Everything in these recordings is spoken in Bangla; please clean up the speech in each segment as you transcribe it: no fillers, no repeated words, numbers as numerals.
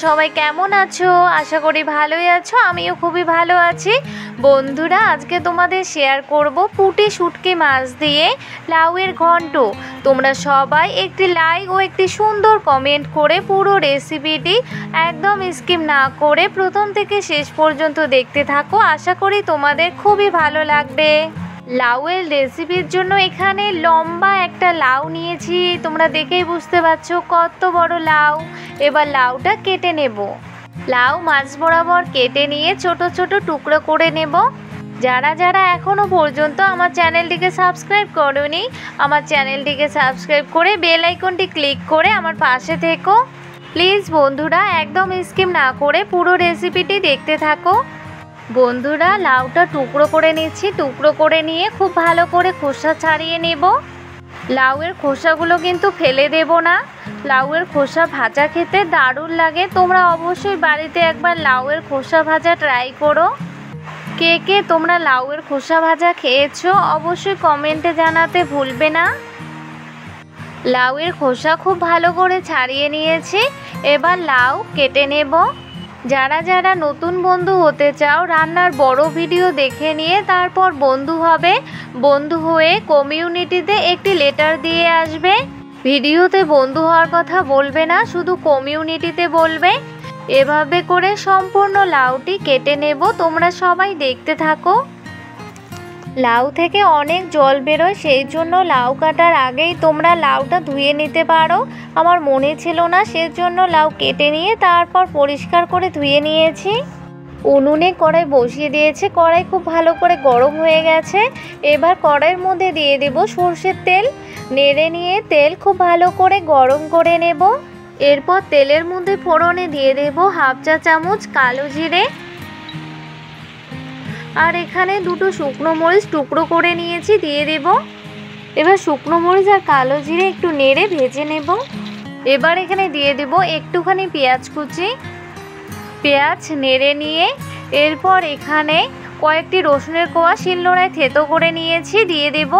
সবাই কেমন আছো? আশা করি ভালোই আছো। আমিও খুবই ভালো আছি। বন্ধুরা, আজকে তোমাদের শেয়ার করব পুঁটি শুটকি মাছ দিয়ে লাউয়ের ঘন্ট। তোমরা সবাই একটি লাইক ও একটি সুন্দর কমেন্ট করে পুরো রেসিপিটি একদম স্কিপ না করে প্রথম থেকে শেষ পর্যন্ত দেখতে থাকো। আশা করি তোমাদের খুবই ভালো লাগবে। লাউয়ের রেসিপির জন্য এখানে লম্বা একটা লাউ নিয়েছি। তোমরা দেখেই বুঝতে পারছো কত বড় লাউ। এবার লাউটা কেটে নেব। লাউ মাছ বরাবর কেটে নিয়ে ছোট ছোট টুকরো করে নেব। যারা যারা এখনও পর্যন্ত আমার চ্যানেলটিকে সাবস্ক্রাইব করোনি, আমার চ্যানেলটিকে সাবস্ক্রাইব করে বেল আইকনটি ক্লিক করে আমার পাশে থেকো। প্লিজ বন্ধুরা, একদম স্কিপ না করে পুরো রেসিপিটি দেখতে থাকো। বন্ধুরা, লাউটা টুকরো করে নিচ্ছি। টুকরো করে নিয়ে খুব ভালো করে খোসা ছাড়িয়ে নেব। লাউয়ের খোসাগুলো কিন্তু ফেলে দেব না। লাউয়ের খোসা ভাজা খেতে দারুণ লাগে। তোমরা অবশ্যই বাড়িতে একবার লাউয়ের খোসা ভাজা ট্রাই করো। কে কে তোমরা লাউয়ের খোসা ভাজা খেয়েছো অবশ্যই কমেন্টে জানাতে ভুলবে না। লাউয়ের খোসা খুব ভালো করে ছাড়িয়ে নিয়েছি। এবার লাউ কেটে নেব। যারা যারা নতুন বন্ধু হতে চাও, রান্নার বড় ভিডিও দেখে নিয়ে তারপর বন্ধু হবে। বন্ধু হয়ে কমিউনিটিতে একটি লেটার দিয়ে আসবে। ভিডিওতে বন্ধু হওয়ার কথা বলবে না, শুধু কমিউনিটিতে বলবে। এভাবে করে সম্পূর্ণ লাউটি কেটে নেব। তোমরা সবাই দেখতে থাকো। লাউ থেকে অনেক জল বেরোয়, সেই জন্য লাউ কাটার আগেই তোমরা লাউটা ধুয়ে নিতে পারো। আমার মনে ছিল না, সেজন্য লাউ কেটে নিয়ে তারপর পরিষ্কার করে ধুয়ে নিয়েছি। উনুনে কড়াই বসিয়ে দিয়েছে। কড়াই খুব ভালো করে গরম হয়ে গেছে। এবার কড়াইয়ের মধ্যে দিয়ে দেব সর্ষের তেল। নেড়ে নিয়ে তেল খুব ভালো করে গরম করে নেব। এরপর তেলের মধ্যে ফোড়নে দিয়ে দেব হাফ চা চামচ কালো জিরে। আর এখানে দুটো শুকনো মরিচ টুকরো করে নিয়েছি, দিয়ে দেব। এবার শুকনো মরিচ আর কালো জিরে একটু নেড়ে ভেজে নেব। এবার এখানে দিয়ে দেব একটুখানি পেঁয়াজ কুচি। পেঁয়াজ নেড়ে নিয়ে এরপর এখানে কয়েকটি রসুনের কোয়া শিলনোড়ায় থেতো করে নিয়েছি, দিয়ে দেব।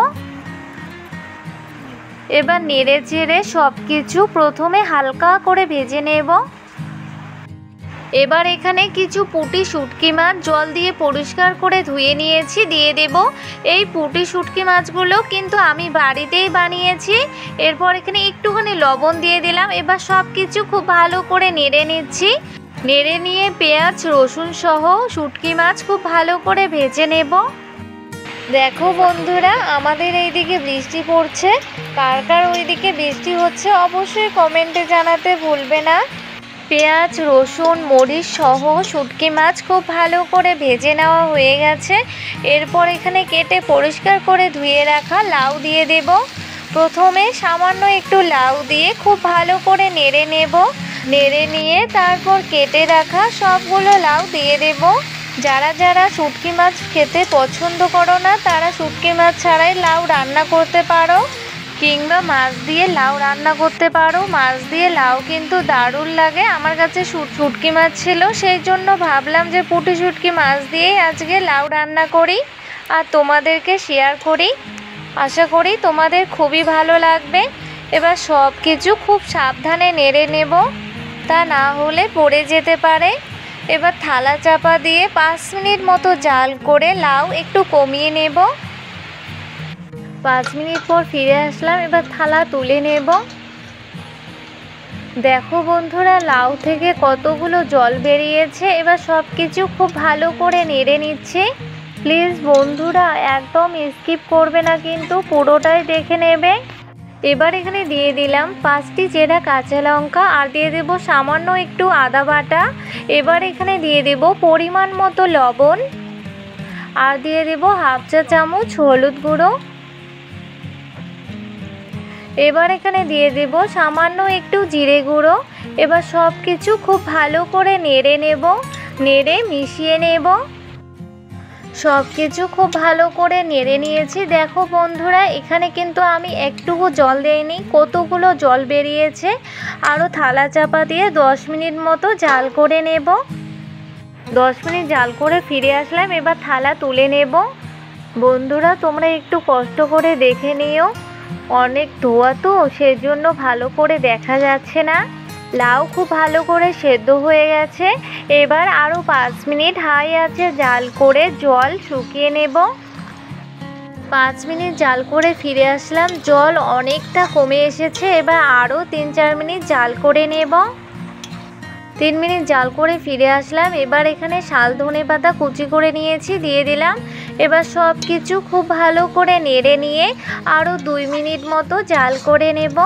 এবার নেড়ে চেড়ে সব কিছু প্রথমে হালকা করে ভেজে নেব। এবার এখানে কিছু পুঁটি শুটকি মাছ জল দিয়ে পরিষ্কার করে ধুয়ে নিয়েছি, দিয়ে দেব। এই পুঁটি শুটকি মাছগুলো কিন্তু আমি বাড়িতেই বানিয়েছি। এরপর এখানে একটুখানি লবণ দিয়ে দিলাম। এবার সব কিছু খুব ভালো করে নেড়ে নিচ্ছি। নেড়ে নিয়ে পেঁয়াজ রসুন সহ শুটকি মাছ খুব ভালো করে ভেজে নেব। দেখো বন্ধুরা, আমাদের এইদিকে বৃষ্টি পড়ছে। কার কার ওইদিকে বৃষ্টি হচ্ছে অবশ্যই কমেন্টে জানাতে ভুলবে না। পেঁয়াজ রসুন মরিচ সহ শুটকি মাছ খুব ভালো করে ভেজে নেওয়া হয়ে গেছে। এরপর এখানে কেটে পরিষ্কার করে ধুয়ে রাখা লাউ দিয়ে দেব। প্রথমে সামান্য একটু লাউ দিয়ে খুব ভালো করে নেড়ে নেব। নেড়ে নিয়ে তারপর কেটে রাখা সবগুলো লাউ দিয়ে দেব। যারা যারা শুটকি মাছ খেতে পছন্দ করো না, তারা শুটকি মাছ ছাড়াই লাউ রান্না করতে পারো, কিংবা মাছ দিয়ে লাউ রান্না করতে পারো। মাছ দিয়ে লাউ কিন্তু দারুণ লাগে। আমার কাছে শুটকি মাছ ছিল, সেই জন্য ভাবলাম যে পুঁটি শুটকি মাছ দিয়েই আজকে লাউ রান্না করি আর তোমাদেরকে শেয়ার করি। আশা করি তোমাদের খুবই ভালো লাগবে। এবার সব কিছু খুব সাবধানে নেড়ে নেব, তা না হলে পড়ে যেতে পারে। এবার থালা চাপা দিয়ে 5 মিনিট মতো জাল করে লাউ একটু কমিয়ে নেব। 5 মিনিট পর ফিরে আসলাম। এবার থালা তুলে নেব। দেখো বন্ধুরা, লাউ থেকে কতগুলো জল বেরিয়েছে। এবার সব কিছু খুব ভালো করে নেড়ে নিচ্ছে। প্লিজ বন্ধুরা, একদম স্কিপ করবে না, কিন্তু পুরোটাই দেখে নেবে। এবার এখানে দিয়ে দিলাম 5টি চেরা কাঁচা লঙ্কা আর দিয়ে দেব সামান্য একটু আদা বাটা। এবার এখানে দিয়ে দেব পরিমাণ মতো লবণ আর দিয়ে দেব হাফ চা চামচ হলুদ গুঁড়ো। এবার এখানে দিয়ে দেব সামান্য একটু জিরে গুঁড়ো। এবার সব কিছু খুব ভালো করে নেড়ে নেব, নেড়ে মিশিয়ে নেব। সব কিছু খুব ভালো করে নেড়ে নিয়েছি। দেখো বন্ধুরা, এখানে কিন্তু আমি একটুকু জল দেইনি, কতগুলো জল বেরিয়েছে। আরও থালা চাপা দিয়ে 10 মিনিট মতো জাল করে নেব। 10 মিনিট জাল করে ফিরে আসলাম। এবার থালা তুলে নেব। বন্ধুরা, তোমরা একটু কষ্ট করে দেখে নিও, অনেক ধোয়া তো, সেজন্য ভালো করে দেখা যাচ্ছে না। লাউ খুব ভালো করে সেদ্ধ হয়ে গেছে। এবার আরও 5 মিনিট হাই আঁচে জাল করে জল শুকিয়ে নেব। 5 মিনিট জাল করে ফিরে আসলাম, জল অনেকটা কমে এসেছে। এবার আরও 3-4 মিনিট জাল করে নেব। 3 মিনিট জাল করে ফিরে আসলাম। এবার এখানে শাল ধনে পাতা কুচি করে নিয়েছি, দিয়ে দিলাম। এবার সব কিছু খুব ভালো করে নেড়ে নিয়ে আরও 2 মিনিট মতো জাল করে নেব।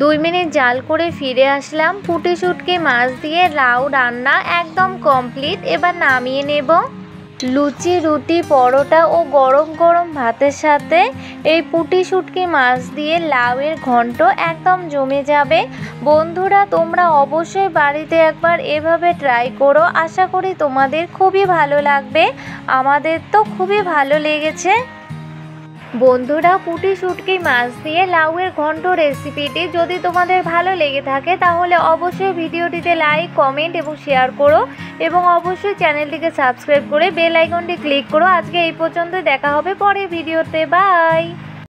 2 মিনিট জাল করে ফিরে আসলাম। পুঁটি শুটকি মাছ দিয়ে লাউ রান্না একদম কমপ্লিট। এবার নামিয়ে নেব। লুচি, রুটি, পরোটা ও গরম গরম ভাতের সাথে এই পুঁটি শুটকি মাছ দিয়ে লাউয়ের ঘন্ট একদম জমে যাবে। বন্ধুরা, তোমরা অবশ্যই বাড়িতে একবার এভাবে ট্রাই করো। আশা করি তোমাদের খুবই ভালো লাগবে। আমাদের তো খুবই ভালো লেগেছে। বন্ধুরা, পুঁটি শুটকি মাছ দিয়ে লাউয়ের ঘন্ট রেসিপিটি যদি তোমাদের ভালো লেগে থাকে তাহলে অবশ্যই ভিডিওটিতে লাইক, কমেন্ট এবং শেয়ার করো এবং অবশ্যই চ্যানেলটিকে সাবস্ক্রাইব করে বেল আইকনটি ক্লিক করো। আজকে এই পর্যন্ত, দেখা হবে পরের ভিডিওতে। বাই।